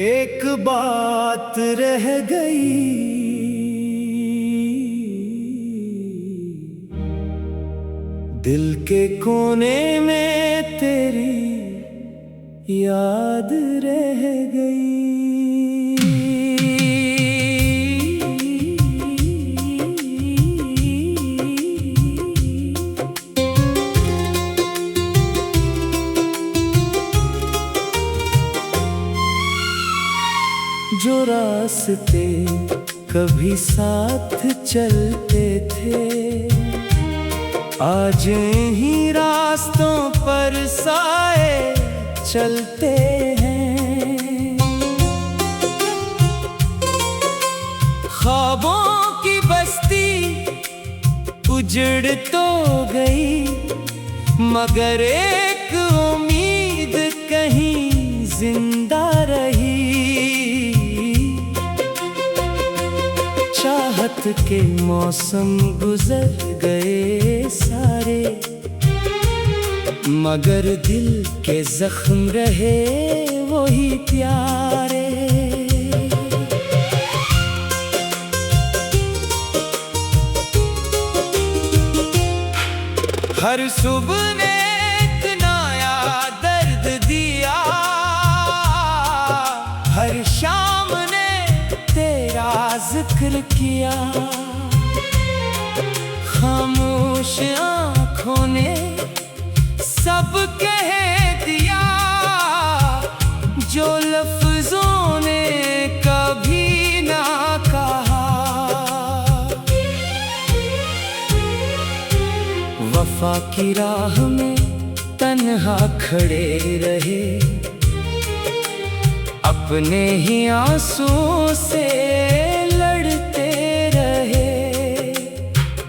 एक बात रह गई, दिल के कोने में तेरी याद रह गई। जो रास्ते कभी साथ चलते थे, आज इन्हीं रास्तों पर साए चलते हैं। ख्वाबों की बस्ती उजड़ तो गई, मगर एक उम्मीद कहीं जिंदा रही। चाहत के मौसम गुजर गए सारे, मगर दिल के जख्म रहे वही प्यारे। हर सुबह ने एक नया दर्द दिया, हर शाम ने तेरा जिक्र किया। खामोश आँखों ने सब कह दिया, जो लफ्जों ने कभी ना कहा। वफा की राह में तन्हा खड़े रहे, अपने ही आंसुओं से लड़ते रहे।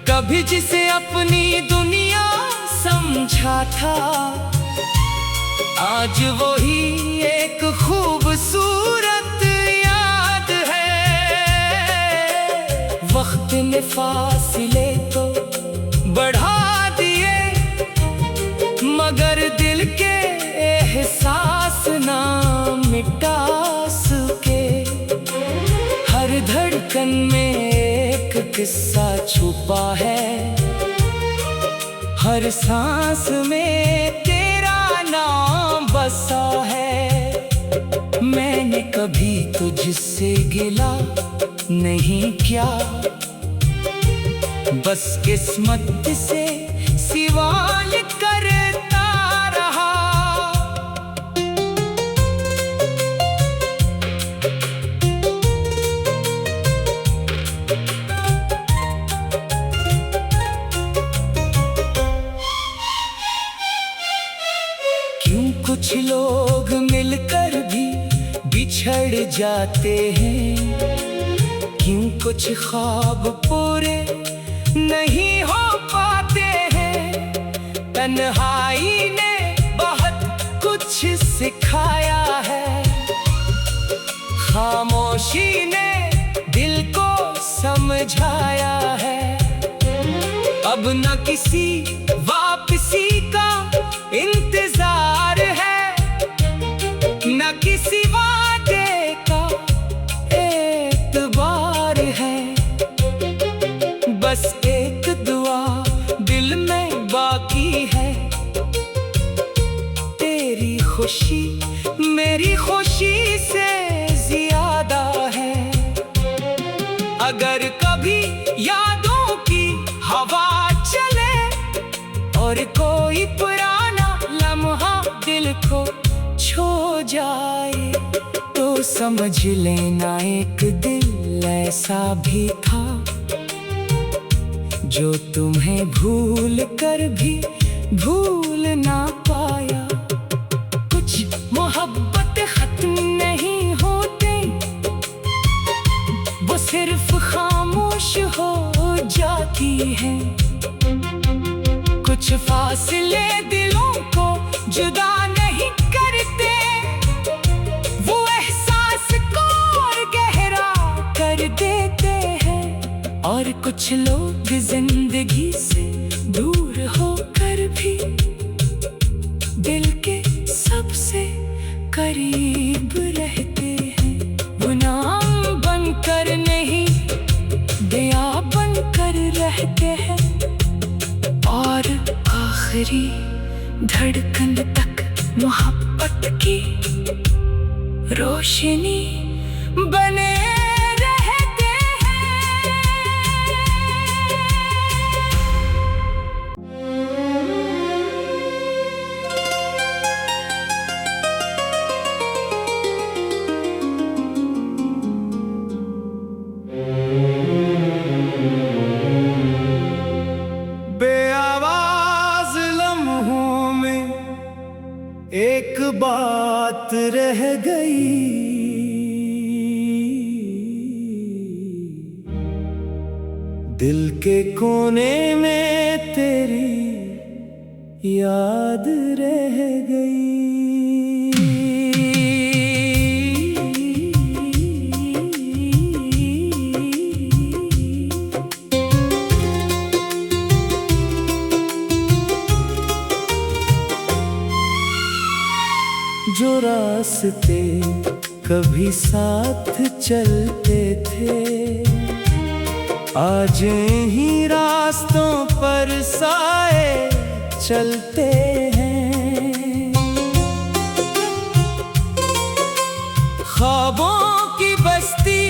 कभी जिसे अपनी दुनिया समझा था, आज वही एक खूबसूरत याद है। वक्त ने फासले तो बढ़ा दिए, मगर दिल के एहसास ना मिटा सके। हर धड़कन में एक किस्सा छुपा है, हर सांस में तेरा नाम बसा है। मैंने कभी तुझसे गिला नहीं किया, बस किस्मत से सवाल करता रहा। क्यों कुछ लोग मिलकर भी बिछड़ जाते हैं, क्यों कुछ ख्वाब पूरे नहीं हो पाते हैं। तन्हाई ने बहुत कुछ सिखाया है, खामोशी ने दिल को समझाया है। अब न किसी वापसी का इंतजार है, न किसी वादे का एतबार है। बस एक दुआ दिल में बाकी है, तेरी खुशी मेरी खुशी से ज्यादा है। अगर कभी यादों की हवा चले और कोई पुराना लम्हा दिल को छू जाए, तो समझ लेना एक दिल ऐसा भी था, जो तुम्हें भूल कर भी भूल ना पाया। कुछ मोहब्बत खत्म नहीं होते, वो सिर्फ खामोश हो जाती है। कुछ फासले दिलों को जुदा नहीं करते, वो एहसास को और गहरा कर देते हैं। और कुछ लोग जिंदगी से दूर होकर भी दिल के सबसे करीब रहते हैं। बनकर नहीं, दया बनकर रहते हैं। और आखिरी धड़कन तक मोहब्बत की रोशनी बने रहते हैं। बेआवाज लम्हों में एक बात रह गई, दिल के कोने में तेरी याद रह गई। जो रास्ते कभी साथ चलते थे, आज इन्हीं रास्तों पर साए चलते हैं। ख्वाबों की बस्ती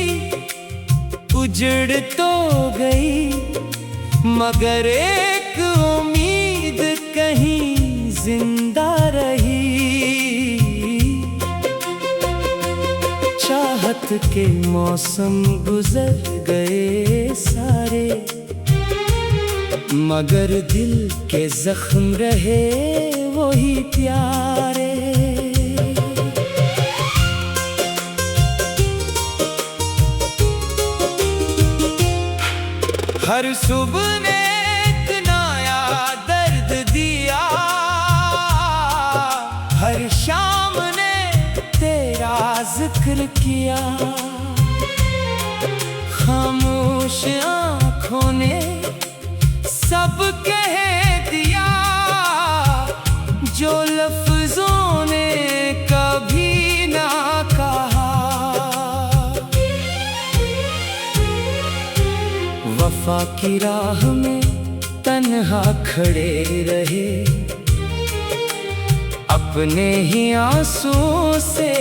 उजड़ तो गई, मगर एक उम्मीद कहीं जिंदा रही। चाहत के मौसम गुजर गए सारे, मगर दिल के जख्म रहे वही प्यारे। हर सुबह ने एक नया दर्द दिया, हर शाम ने तेरा जिक्र किया। खामोश आँखों ने सब कह दिया, जो लफ्जों ने कभी ना कहा। वफा की राह में तन्हा खड़े रहे, अपने ही आंसुओं से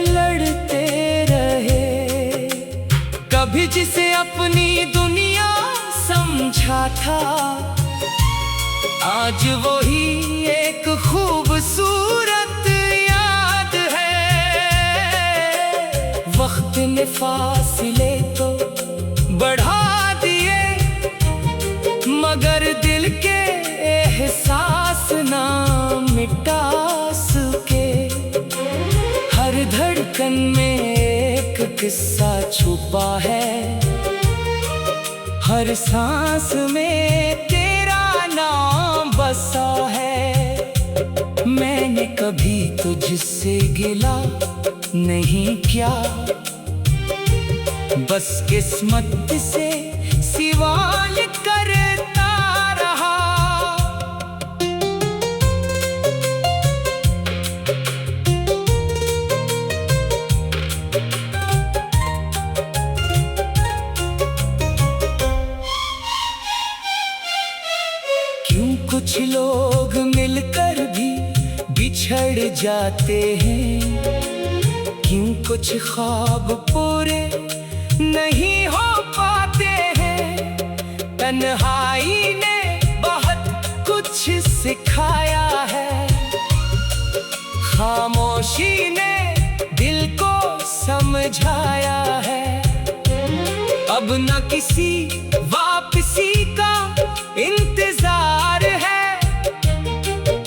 लड़ते रहे। कभी जिसे अपनी दुनिया समझा था, आज वही एक खूबसूरत याद है। वक्त ने फासले तो बढ़ा दिए, मगर दिल के एहसास ना मिटा सके। हर धड़कन में एक किस्सा छुपा है, हर सांस में तेरा नाम बसा है। मैंने कभी तुझसे गिला नहीं किया, बस किस्मत से सवाल करता रहा। क्यों कुछ लोग मिलकर भी बिछड़ जाते हैं, क्यों कुछ ख्वाब पूरे नहीं हो पाते हैं। तन्हाई ने बहुत कुछ सिखाया है, खामोशी ने दिल को समझाया है। अब न किसी वापसी का इंतजार है,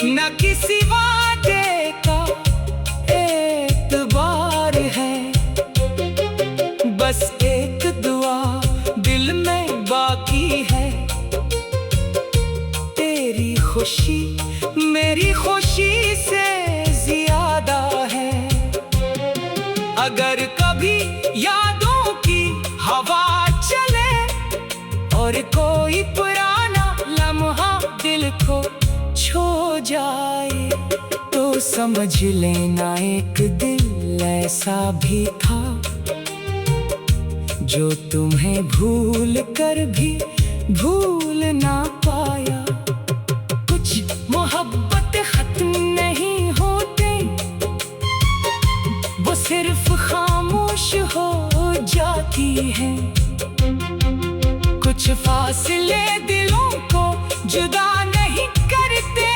न किसी वादे का एतबार है। बस एक दुआ दिल में बाकी है, तेरी खुशी मेरी खुशी से ज्यादा है। अगर कभी यादों की हवा चले और कोई पुराना लम्हा दिल को छू जाए, तो समझ लेना एक दिल ऐसा भी था, जो तुम्हें भूल कर भी भूल ना पाया। कुछ मोहब्बत खत्म नहीं होते, वो सिर्फ खामोश हो जाती है। कुछ फासले दिलों को जुदा नहीं करते,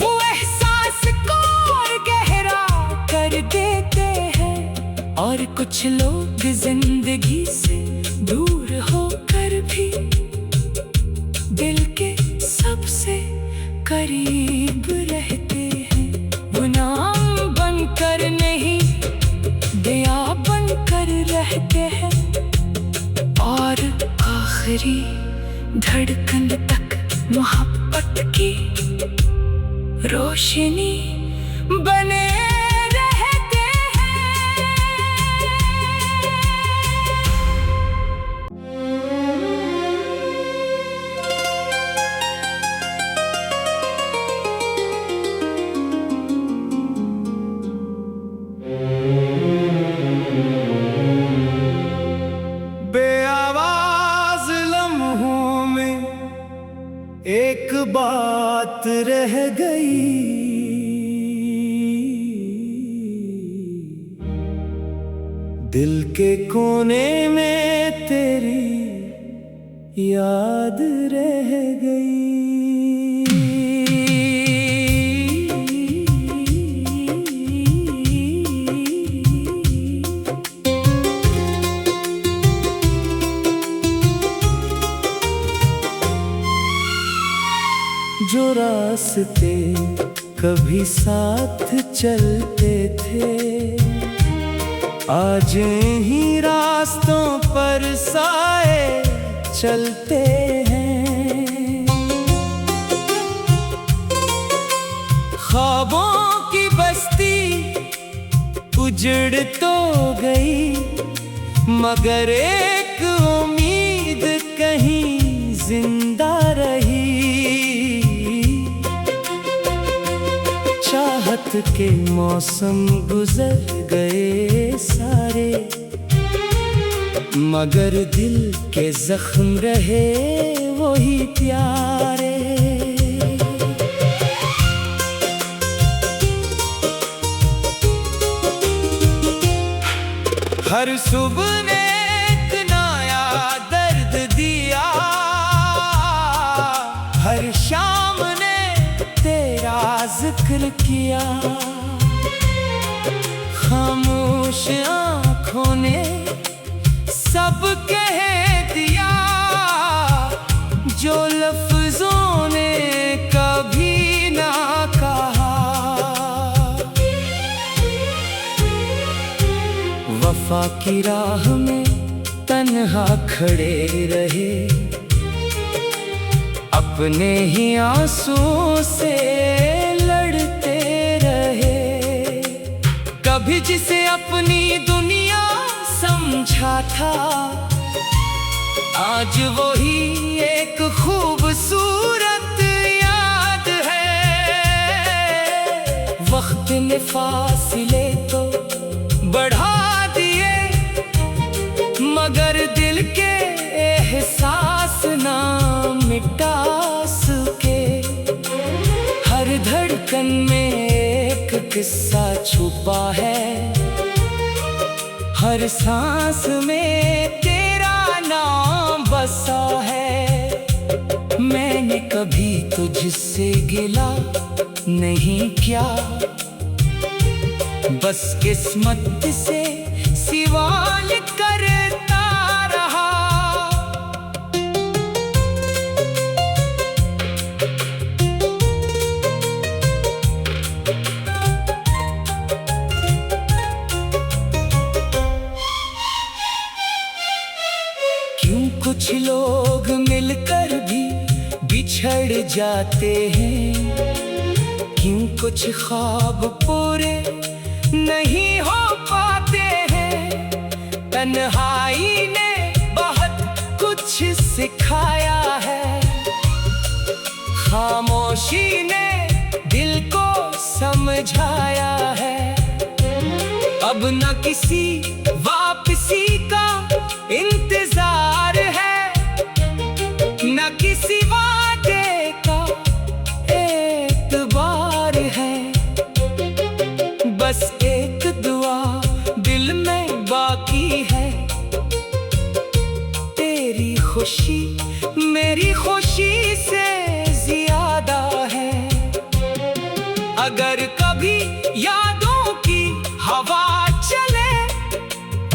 वो एहसास को और गहरा कर देते हैं। और कुछ लोग जिंदगी से दूर होकर भी दिल के सबसे करीब रहते हैं। वो नाम बनकर नहीं, दया बनकर रहते हैं। और आखिरी धड़कन तक मोहब्बत की रोशनी बने रहते हैं। बेआवाज लम्हों में एक बात रह गई, दिल के कोने में तेरी याद रह गई। जो रास्ते कभी साथ चलते थे, आज इन्हीं रास्तों पर साए चलते हैं। ख्वाबों की बस्ती उजड़ तो गई, मगर एक उम्मीद कहीं जिंदा रही। चाहत के मौसम गुजर गए सारे, मगर दिल के जख्म रहे वही प्यारे। हर सुबह ने एक नया दर्द दिया, हर शाम ने तेरा जिक्र किया। खामोश आँखों ने सब कह दिया, जो लफ्जों ने कभी ना कहा। वफा की राह में तन्हा खड़े रहे, अपने ही आंसुओं से लड़ते रहे। कभी जिसे अपनी दुनिया समझा था, आज वही एक खूबसूरत याद है। वक्त ने फासले तो बढ़ा दिए, मगर दिल के एहसास ना मिटा सके। हर धड़कन में एक किस्सा छुपा है, हर सांस में तेरा नाम बसा है। मैंने कभी तुझसे गिला नहीं किया, बस किस्मत से सवाल करता रहा। क्यों कुछ लोग मिलकर भी बिछड़ जाते हैं, क्यों कुछ ख्वाब पूरे नहीं हो पाते हैं। तन्हाई ने बहुत कुछ सिखाया है, खामोशी ने दिल को समझाया है। अब न किसी वापसी का कभी यादों की हवा चले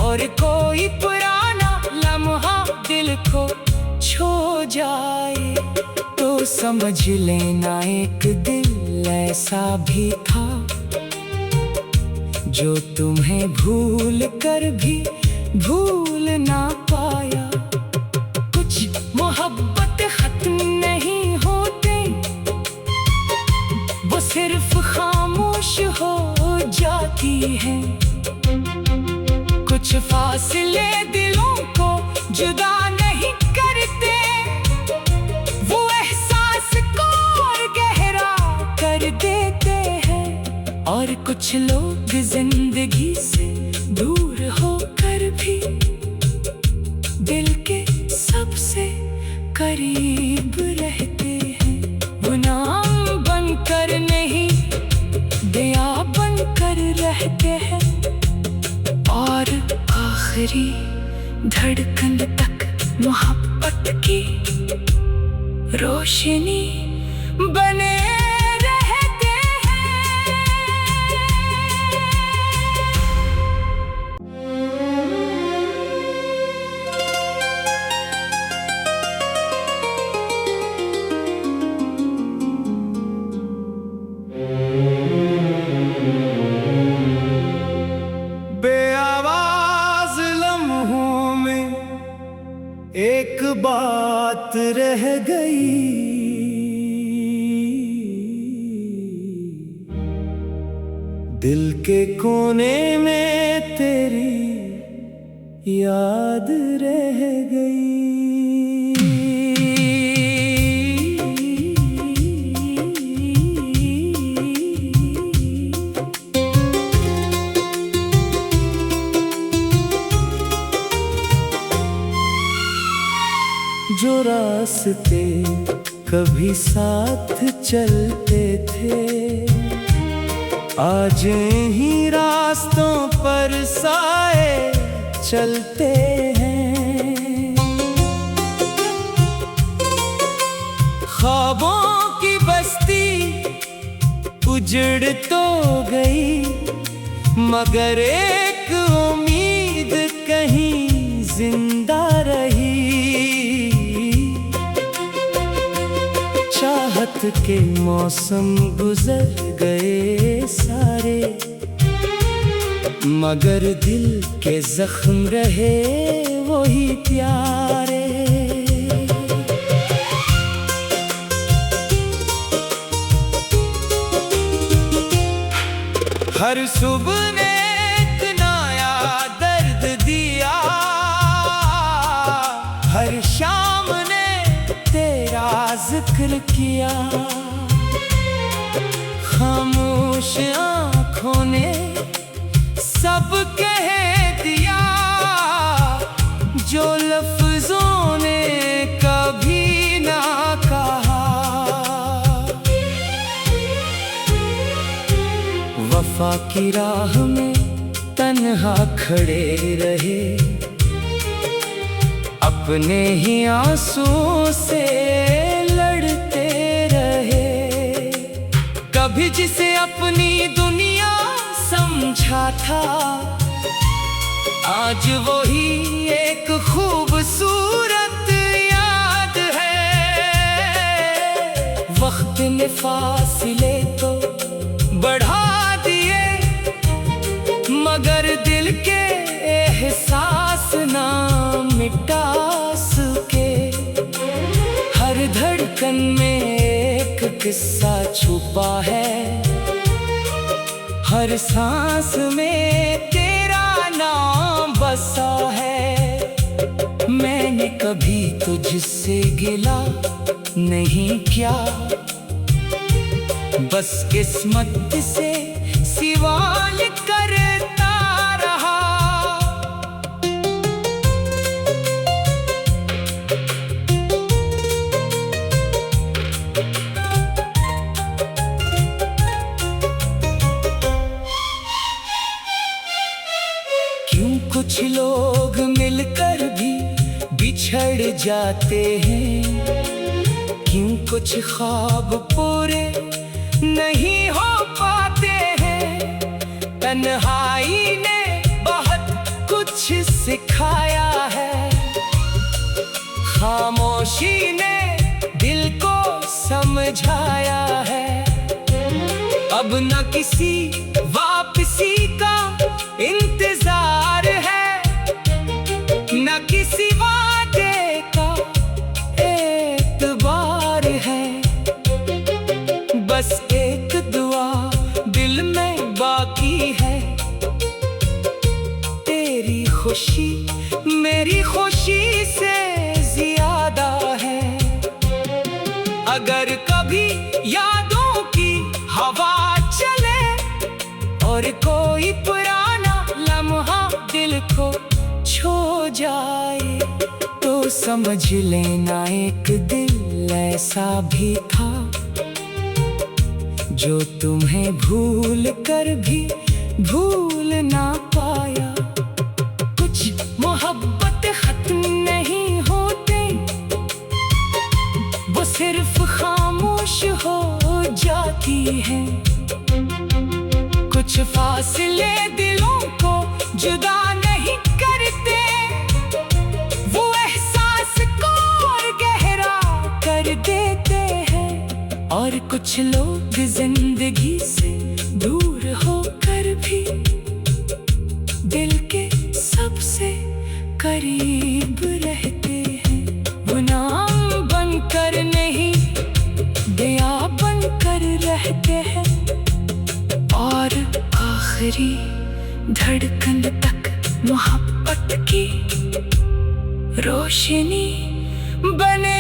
और कोई पुराना लम्हा दिल को छू जाए, तो समझ लेना एक दिल ऐसा भी था जो तुम्हें भूल कर भी भूल ना पाया। कुछ मोहब्बत खत्म नहीं होते, वो सिर्फ खामोश हो जाती है। कुछ फासले दिलों को जुदा नहीं करते, वो एहसास को और गहरा कर देते हैं। और कुछ लोग जिंदगी से दूर होकर भी दिल के सबसे करीब रहते हैं। वो नाम बनकर नहीं, दया बनकर रहते हैं। और आखिरी धड़कन तक मोहब्बत की रोशनी बने रहते हैं। बेआवाज लम्हों में एक बात रह गई, दिल के कोने में तेरी याद रह गई। जो रास्ते कभी साथ चलते थे, आज ही रास्तों पर साए चलते हैं। ख्वाबों की बस्ती उजड़ तो गई, मगर एक उम्मीद कहीं जिंदा रही। चाहत के मौसम गुजर गए सारे, मगर दिल के जख्म रहे वही प्यारे। हर सुबह ने एक नया दर्द दिया, हर शाम ने तेरा जिक्र किया। खामोश आँखों ने सब कह दिया, जो लफ्जों ने कभी ना कहा। वफा की राह में तन्हा खड़े रहे, अपने ही आंसुओं से लड़ते रहे। कभी जिसे अपनी दुनिया समझा था, आज वही एक खूबसूरत याद है। वक्त ने फासले तो बढ़ा दिए, मगर दिल के एहसास ना मिटा सके। हर धड़कन में एक किस्सा छुपा है, हर सांस में तेरा नाम बसा है। मैंने कभी तुझसे गिला नहीं किया, बस किस्मत से सवाल करता रहा। क्यों कुछ लोग मिलकर भी बिछड़ जाते हैं, क्यों कुछ ख्वाब पूरे नहीं हो पाते हैं। तन्हाई ने बहुत कुछ सिखाया है, खामोशी ने दिल को समझाया है। अब न किसी वापसी का इंतजार है, न किसी वादे का एतबार है। बस एक दुआ दिल में बाकी है, तेरी खुशी मेरी खुशी से ज्यादा है। अगर कभी यादों की हवा चले और कोई पुराना लम्हा दिल को छू जाए, तो समझ लेना एक दिल ऐसा भी था, जो तुम्हें भूल कर भी भूल ना पाया। कुछ मोहब्बत खत्म नहीं होते, वो सिर्फ खामोश हो जाती है। कुछ फासले दिलों को जुदा नहीं करते, वो एहसास को और गहरा कर देते हैं। और कुछ लोग जिंदगी से दूर होकर भी दिल के सबसे करीब रहते हैं। वो नाम बनकर नहीं, दया बनकर रहते हैं, और आखिरी धड़कन तक मोहब्बत की रोशनी बने